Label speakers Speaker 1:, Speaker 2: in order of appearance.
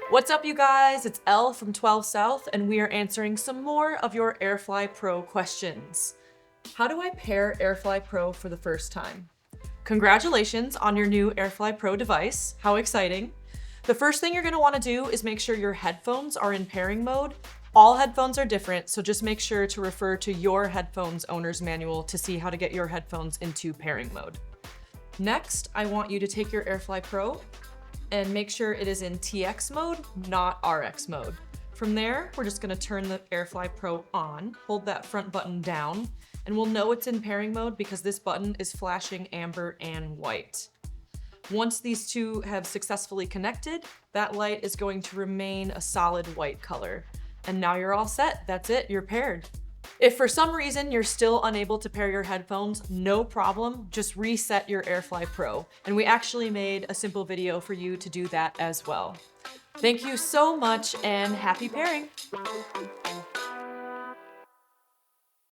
Speaker 1: What's up, you guys? It's Elle from 12 South, and we are answering some more of your AirFly Pro questions. How do I pair AirFly Pro for the first time? Congratulations on your new AirFly Pro device. How exciting. The first thing you're gonna wanna do is make sure your headphones are in pairing mode. All headphones are different, so just make sure to refer to your headphones owner's manual to see how to get your headphones into pairing mode. Next, I want you to take your AirFly Pro and make sure it is in TX mode, not RX mode. From there, we're just gonna turn the AirFly Pro on, hold that front button down, and we'll know it's in pairing mode because this button is flashing amber and white. Once these two have successfully connected, that light is going to remain a solid white color. And now you're all set. That's it, you're paired. If for some reason you're still unable to pair your headphones, no problem, just reset your AirFly Pro. And we actually made a simple video for you to do that as well. Thank you so much and happy pairing.